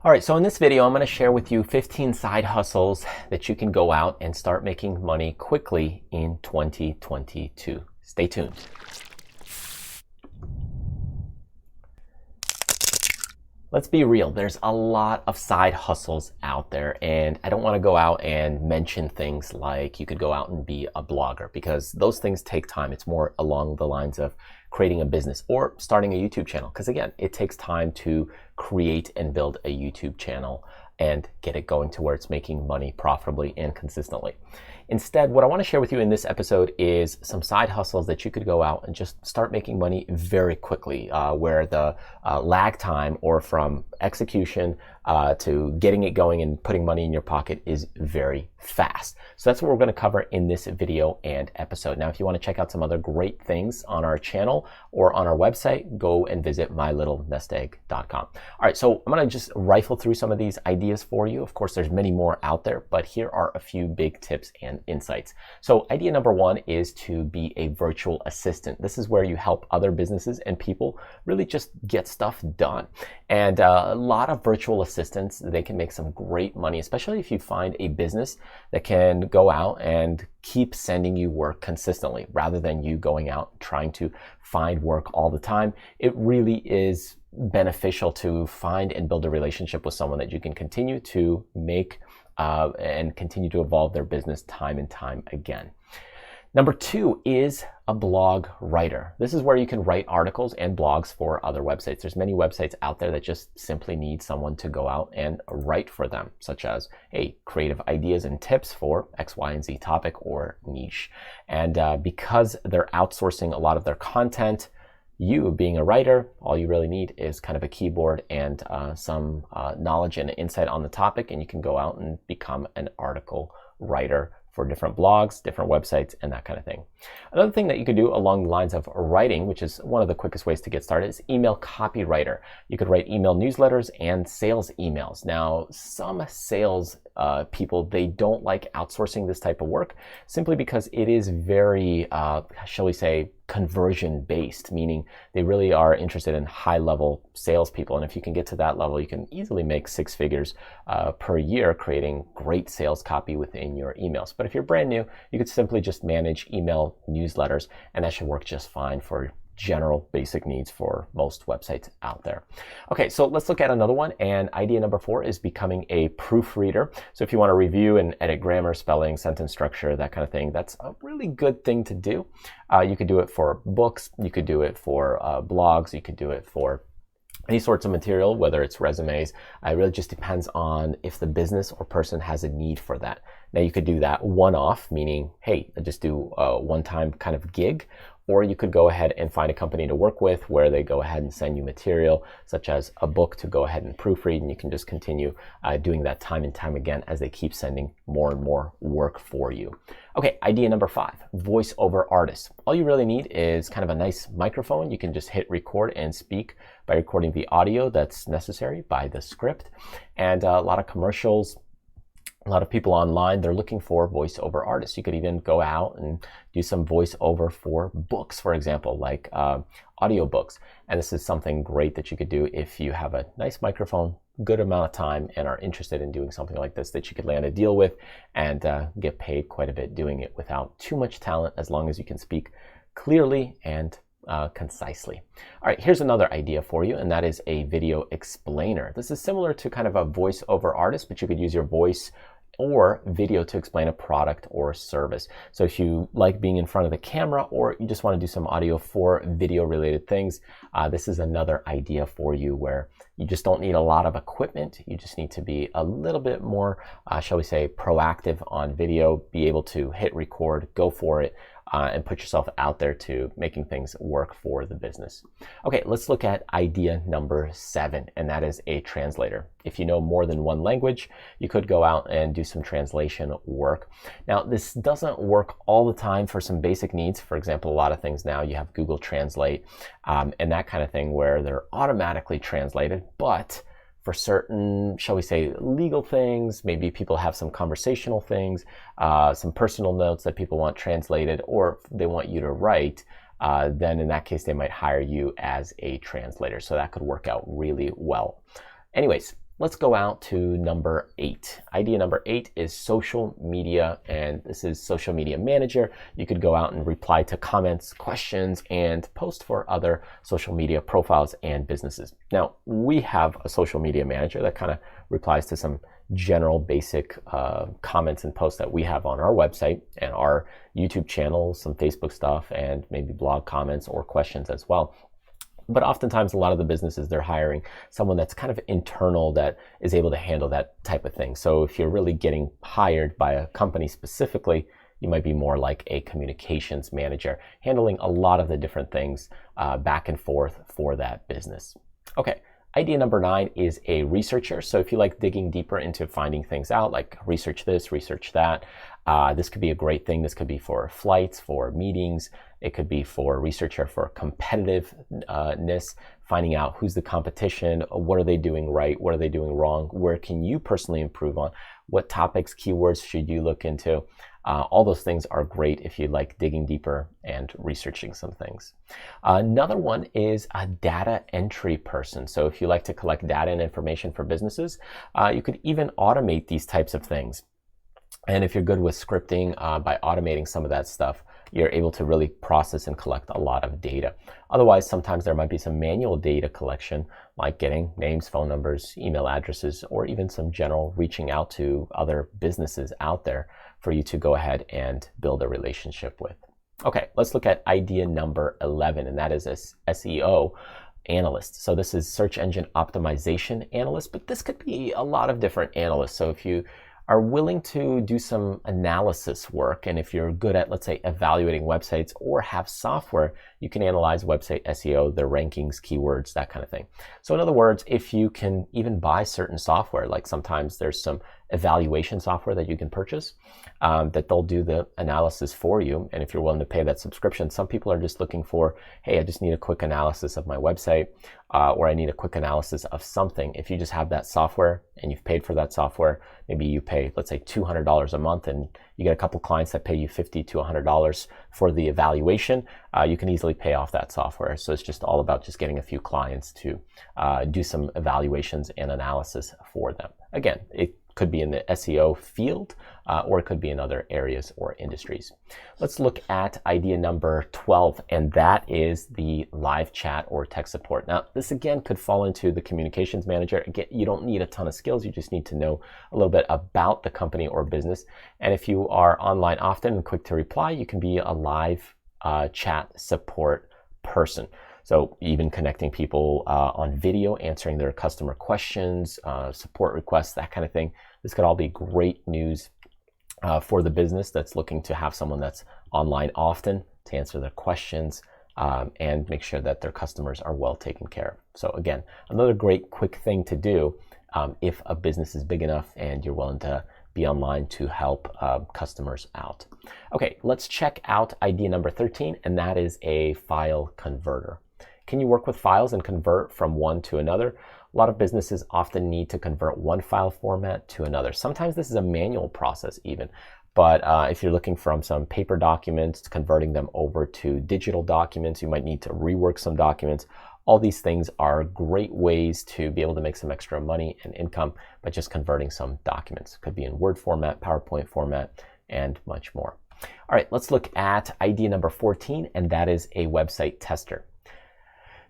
All right, so in this video, I'm going to share with you 15 side hustles that you can go out and start making money quickly in 2022. Stay tuned. Let's be real, there's a lot of side hustles out there, and I don't want to go out and mention things like you could go out and be a blogger, because those things take time. It's more along the lines of creating a business or starting a YouTube channel, because again, it takes time to create and build a YouTube channel and get it going to where it's making money profitably and consistently. Instead, what I want to share with you in this episode is some side hustles that you could go out and just start making money very quickly, where the lag time or from execution to getting it going and putting money in your pocket is very fast. So that's what we're going to cover in this video and episode. Now, if you want to check out some other great things on our channel or on our website, go and visit mylittlnestegg.com. All right, so I'm going to just rifle through some of these ideas for you. Of course, there's many more out there, but here are a few big tips and insights. So idea number one is to be a virtual assistant. This is where you help other businesses and people really just get stuff done. And a lot of virtual assistants, they can make some great money, especially if you find a business that can go out and keep sending you work consistently rather than you going out trying to find work all the time. It really is beneficial to find and build a relationship with someone that you can continue to make and continue to evolve their business time and time again. Number two is a blog writer. This is where you can write articles and blogs for other websites. There's many websites out there that just simply need someone to go out and write for them, such as, hey, creative ideas and tips for X, Y, and Z topic or niche. And because they're outsourcing a lot of their content, you being a writer, all you really need is kind of a keyboard and some knowledge and insight on the topic, and you can go out and become an article writer for different blogs, different websites, and that kind of thing. Another thing that you could do along the lines of writing, which is one of the quickest ways to get started, is email copywriter. You could write email newsletters and sales emails. Now, some sales people, they don't like outsourcing this type of work simply because it is very, shall we say, conversion based, meaning they really are interested in high level salespeople. And if you can get to that level, you can easily make six figures per year creating great sales copy within your emails. But if you're brand new, you could simply just manage email newsletters, and that should work just fine for general basic needs for most websites out there. Okay, so let's look at another one. And idea number four is becoming a proofreader. So if you want to review and edit grammar, spelling, sentence structure, that kind of thing, that's a really good thing to do. You could do it for books, you could do it for blogs, you could do it for any sorts of material, whether it's resumes. It really just depends on if the business or person has a need for that. Now you could do that one-off, meaning, hey, I just do a one-time kind of gig, or you could go ahead and find a company to work with where they go ahead and send you material, such as a book to go ahead and proofread, and you can just continue doing that time and time again as they keep sending more and more work for you. Okay, idea number five, voiceover artist. All you really need is kind of a nice microphone. You can just hit record and speak by recording the audio that's necessary by the script. And a lot of commercials, a lot of people online, they're looking for voiceover artists. You could even go out and do some voiceover for books, for example, like audiobooks. And this is something great that you could do if you have a nice microphone, good amount of time, and are interested in doing something like this, that you could land a deal with and get paid quite a bit doing it without too much talent, as long as you can speak clearly and concisely. All right, here's another idea for you, and that is a video explainer. This is similar to kind of a voiceover artist, but you could use your voice or video to explain a product or service. So if you like being in front of the camera, or you just want to do some audio for video related things, this is another idea for you where you just don't need a lot of equipment. You just need to be a little bit more, shall we say, proactive on video, be able to hit record, go for it, and put yourself out there to making things work for the business. Okay, let's look at idea number 7, and that is a translator. If you know more than one language, you could go out and do some translation work. Now, this doesn't work all the time for some basic needs. For example, a lot of things now you have Google Translate and that kind of thing where they're automatically translated, but for certain, shall we say, legal things, maybe people have some conversational things, some personal notes that people want translated, or they want you to write, then in that case, they might hire you as a translator. So that could work out really well. Anyways, let's go out to number 8. Idea number 8 is social media, and this is social media manager. You could go out and reply to comments, questions, and post for other social media profiles and businesses. Now, we have a social media manager that kind of replies to some general basic comments and posts that we have on our website and our YouTube channel, some Facebook stuff, and maybe blog comments or questions as well. But oftentimes, a lot of the businesses, they're hiring someone that's kind of internal that is able to handle that type of thing. So if you're really getting hired by a company specifically, you might be more like a communications manager, handling a lot of the different things back and forth for that business. Okay. Idea number 9 is a researcher. So if you like digging deeper into finding things out, like research this, research that, this could be a great thing. This could be for flights, for meetings. It could be for a researcher for competitiveness, finding out who's the competition, what are they doing right, what are they doing wrong, where can you personally improve on, what topics, keywords should you look into. All those things are great if you like digging deeper and researching some things. Another one is a data entry person. So if you like to collect data and information for businesses, you could even automate these types of things. And if you're good with scripting, by automating some of that stuff, you're able to really process and collect a lot of data. Otherwise, sometimes there might be some manual data collection, like getting names, phone numbers, email addresses, or even some general reaching out to other businesses out there for you to go ahead and build a relationship with. Okay, let's look at idea number 11, and that is a SEO analyst. So this is search engine optimization analyst, but this could be a lot of different analysts. So if you are willing to do some analysis work, and if you're good at, let's say, evaluating websites or have software, you can analyze website SEO, their rankings, keywords, that kind of thing. So in other words, if you can even buy certain software, like sometimes there's some evaluation software that you can purchase that they'll do the analysis for you. And if you're willing to pay that subscription, some people are just looking for, hey, I just need a quick analysis of my website, or I need a quick analysis of something. If you just have that software and you've paid for that software, maybe you pay, let's say, $200 a month, and you get a couple clients that pay you $50 to $100 for the evaluation, you can easily pay off that software. So it's just all about just getting a few clients to do some evaluations and analysis for them. Again, it could be in the SEO field, or it could be in other areas or industries. Let's look at idea number 12, and that is the live chat or tech support. Now, this again could fall into the communications manager. Again, you don't need a ton of skills. You just need to know a little bit about the company or business. And if you are online often and quick to reply, you can be a live chat support person. So even connecting people on video, answering their customer questions, support requests, that kind of thing. This could all be great news for the business that's looking to have someone that's online often to answer their questions and make sure that their customers are well taken care of. So again, another great quick thing to do if a business is big enough and you're willing to be online to help customers out. Okay, let's check out idea number 13, and that is a file converter. Can you work with files and convert from one to another? A lot of businesses often need to convert one file format to another. Sometimes this is a manual process even, but if you're looking from some paper documents, converting them over to digital documents, you might need to rework some documents. All these things are great ways to be able to make some extra money and income by just converting some documents. It could be in Word format, PowerPoint format, and much more. All right, let's look at idea number 14, and that is a website tester.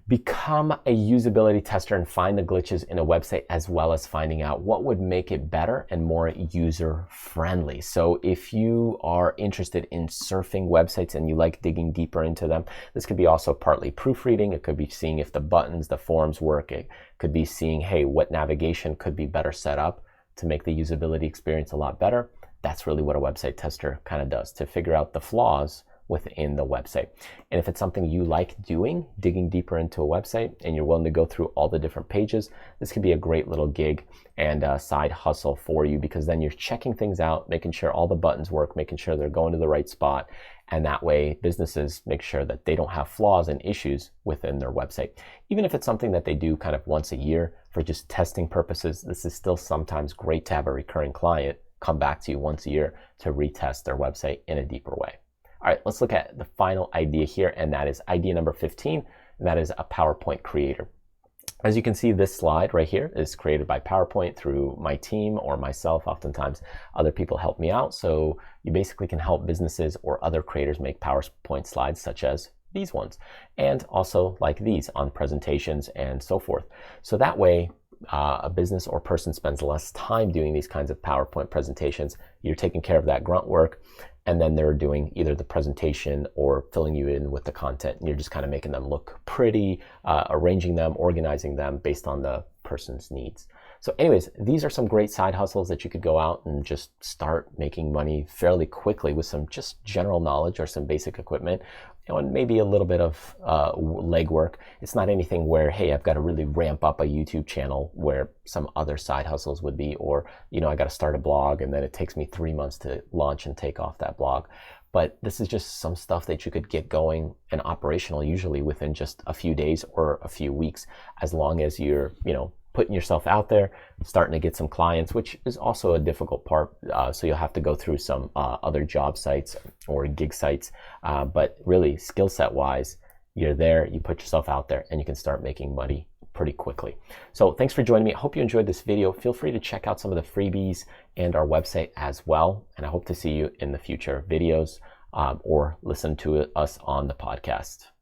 Become a usability tester and find the glitches in a website, as well as finding out what would make it better and more user-friendly. So if you are interested in surfing websites and you like digging deeper into them, this could be also partly proofreading. It could be seeing if the buttons, the forms work. It could be seeing, hey, what navigation could be better set up to make the usability experience a lot better. That's really what a website tester kind of does, to figure out the flaws within the website. And if it's something you like doing, digging deeper into a website, and you're willing to go through all the different pages, this could be a great little gig and a side hustle for you, because then you're checking things out, making sure all the buttons work, making sure they're going to the right spot. And that way businesses make sure that they don't have flaws and issues within their website. Even if it's something that they do kind of once a year for just testing purposes, this is still sometimes great to have a recurring client come back to you once a year to retest their website in a deeper way. All right, let's look at the final idea here, and that is idea number 15, and that is a PowerPoint creator. As you can see, this slide right here is created by PowerPoint through my team or myself. Oftentimes, other people help me out. So you basically can help businesses or other creators make PowerPoint slides such as these ones, and also like these on presentations and so forth. So that way, a business or person spends less time doing these kinds of PowerPoint presentations. You're taking care of that grunt work, and then they're doing either the presentation or filling you in with the content. And you're just kind of making them look pretty, arranging them, organizing them based on the person's needs. So anyways, these are some great side hustles that you could go out and just start making money fairly quickly with some just general knowledge or some basic equipment, and maybe a little bit of legwork. It's not anything where, hey, I've got to really ramp up a YouTube channel where some other side hustles would be, or, I got to start a blog and then it takes me 3 months to launch and take off that blog. But this is just some stuff that you could get going and operational usually within just a few days or a few weeks, as long as you're, putting yourself out there, starting to get some clients, which is also a difficult part. So you'll have to go through some other job sites or gig sites. But really, skill set wise, you're there, you put yourself out there, and you can start making money pretty quickly. So thanks for joining me. I hope you enjoyed this video. Feel free to check out some of the freebies and our website as well. And I hope to see you in the future videos or listen to us on the podcast.